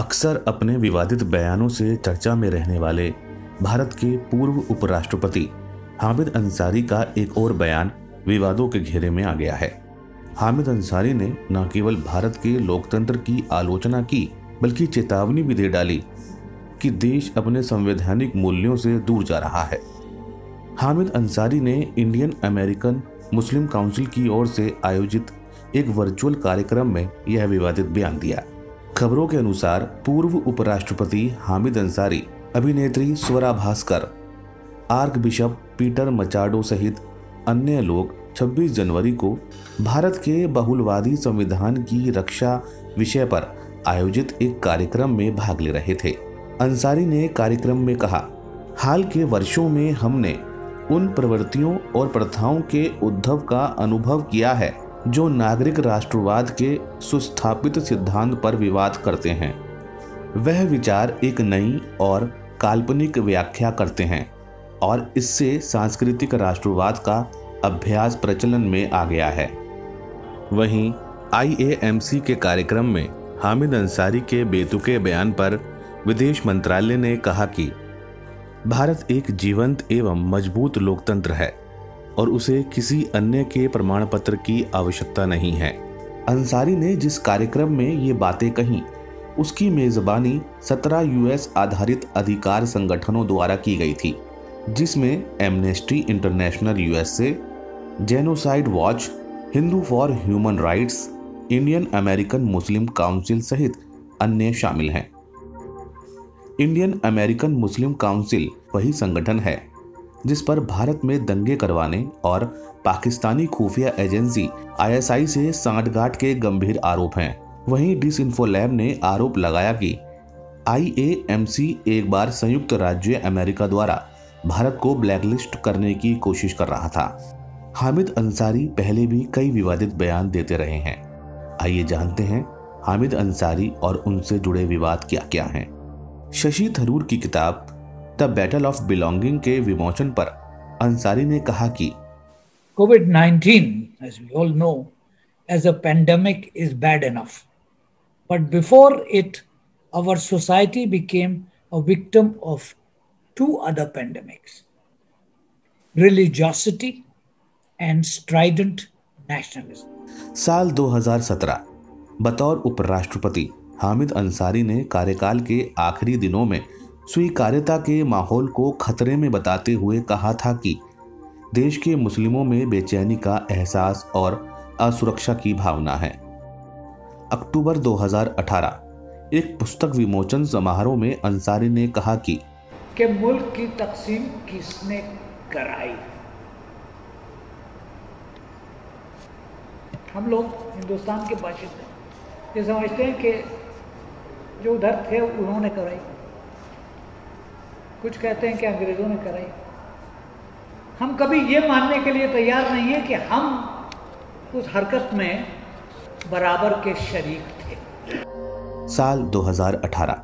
अक्सर अपने विवादित बयानों से चर्चा में रहने वाले भारत के पूर्व उपराष्ट्रपति हामिद अंसारी का एक और बयान विवादों के घेरे में आ गया है। हामिद अंसारी ने न केवल भारत के लोकतंत्र की आलोचना की बल्कि चेतावनी भी दे डाली कि देश अपने संवैधानिक मूल्यों से दूर जा रहा है। हामिद अंसारी ने इंडियन अमेरिकन मुस्लिम काउंसिल की ओर से आयोजित एक वर्चुअल कार्यक्रम में यह विवादित बयान दिया। खबरों के अनुसार पूर्व उपराष्ट्रपति हामिद अंसारी अभिनेत्री Swara Bhaskar, archbishop Peter Machado सहित अन्य लोग 26 जनवरी को भारत के बहुलवादी संविधान की रक्षा विषय पर आयोजित एक कार्यक्रम में भाग ले रहे थे। अंसारी ने कार्यक्रम में कहा, हाल के वर्षों में हमने उन प्रवृत्तियों और प्रथाओं के उद्भव का अनुभव किया है जो नागरिक राष्ट्रवाद के सुस्थापित सिद्धांत पर विवाद करते हैं। वह विचार एक नई और काल्पनिक व्याख्या करते हैं और इससे सांस्कृतिक राष्ट्रवाद का अभ्यास प्रचलन में आ गया है। वहीं IAMC के कार्यक्रम में हामिद अंसारी के बेतुके बयान पर विदेश मंत्रालय ने कहा कि भारत एक जीवंत एवं मजबूत लोकतंत्र है और उसे किसी अन्य के प्रमाण पत्र की आवश्यकता नहीं है। अंसारी ने जिस कार्यक्रम में ये बातें कहीं, उसकी मेजबानी 17 US आधारित अधिकार संगठनों द्वारा की गई थी, जिसमें amnesty international USA, genocide watch, Hindu for human rights, Indian American Muslim council सहित अन्य शामिल हैं। इंडियन अमेरिकन मुस्लिम काउंसिल वही संगठन है जिस पर भारत में दंगे करवाने और पाकिस्तानी खुफिया एजेंसी ISI से सांठगांठ के गंभीर आरोप हैं। वहीं डिसइंफोलैब ने आरोप लगाया कि IAMC एक बार संयुक्त राज्य अमेरिका द्वारा भारत को ब्लैकलिस्ट करने की कोशिश कर रहा था। हामिद अंसारी पहले भी कई विवादित बयान देते रहे हैं। आइए जानते हैं हामिद अंसारी और उनसे जुड़े विवाद क्या क्या हैं। शशि थरूर की किताब द बैटल ऑफ बिलोंगिंग के विमोचन पर अंसारी ने कहा कि COVID-19, as we all know, as a pandemic is bad enough. But before it, our society became a victim of two other pandemics: religiosity and strident nationalism. साल 2017 बतौर उपराष्ट्रपति हामिद अंसारी ने कार्यकाल के आखिरी दिनों में स्वीकार्यता के माहौल को खतरे में बताते हुए कहा था कि देश के मुस्लिमों में बेचैनी का एहसास और असुरक्षा की भावना है। अक्टूबर 2018 एक पुस्तक विमोचन समारोह में अंसारी ने कहा कि मुल्क की तकसीम किसने कराई? हम लोग हिंदुस्तान के बाशिंदे ये समझते हैं कि जो उधर थे उन्होंने कराई, कुछ कहते हैं कि अंग्रेजों ने कराई। हम कभी ये मानने के लिए तैयार नहीं है कि हम उस हरकत में बराबर के शरीक थे। साल 2018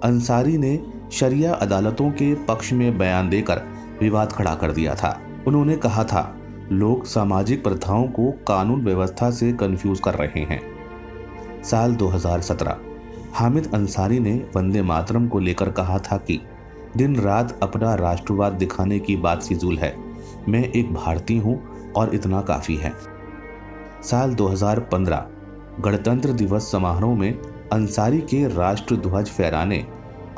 अंसारी ने शरिया अदालतों के पक्ष में बयान देकर विवाद खड़ा कर दिया था। उन्होंने कहा था, लोग सामाजिक प्रथाओं को कानून व्यवस्था से कंफ्यूज कर रहे हैं। साल 2017 हामिद अंसारी ने वंदे मातरम को लेकर कहा था कि दिन रात अपना राष्ट्रवाद दिखाने की बात फिजूल है, मैं एक भारतीय हूं और इतना काफी है। साल 2015 गणतंत्र दिवस समारोह में अंसारी के राष्ट्र ध्वज फहराने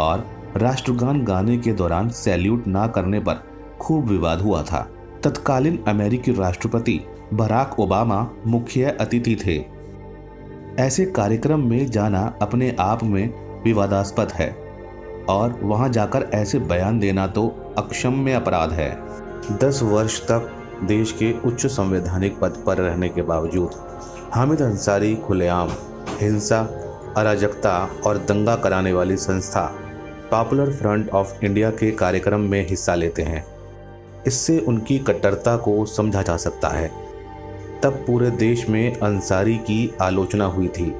और राष्ट्रगान गाने के दौरान सैल्यूट ना करने पर खूब विवाद हुआ था। तत्कालीन अमेरिकी राष्ट्रपति बराक ओबामा मुख्य अतिथि थे। ऐसे कार्यक्रम में जाना अपने आप में विवादास्पद है और वहां जाकर ऐसे बयान देना तो अक्षम्य अपराध है। 10 वर्ष तक देश के उच्च संवैधानिक पद पर रहने के बावजूद हामिद अंसारी खुलेआम हिंसा, अराजकता और दंगा कराने वाली संस्था पॉपुलर फ्रंट ऑफ इंडिया के कार्यक्रम में हिस्सा लेते हैं। इससे उनकी कट्टरता को समझा जा सकता है। तब पूरे देश में अंसारी की आलोचना हुई थी।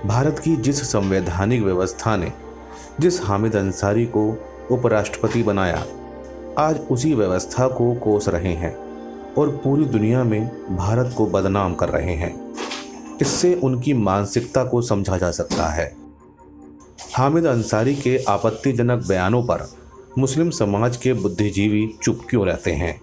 भारत की जिस संवैधानिक व्यवस्था ने जिस हामिद अंसारी को उपराष्ट्रपति बनाया, आज उसी व्यवस्था को कोस रहे हैं और पूरी दुनिया में भारत को बदनाम कर रहे हैं। इससे उनकी मानसिकता को समझा जा सकता है। हामिद अंसारी के आपत्तिजनक बयानों पर मुस्लिम समाज के बुद्धिजीवी चुप क्यों रहते हैं?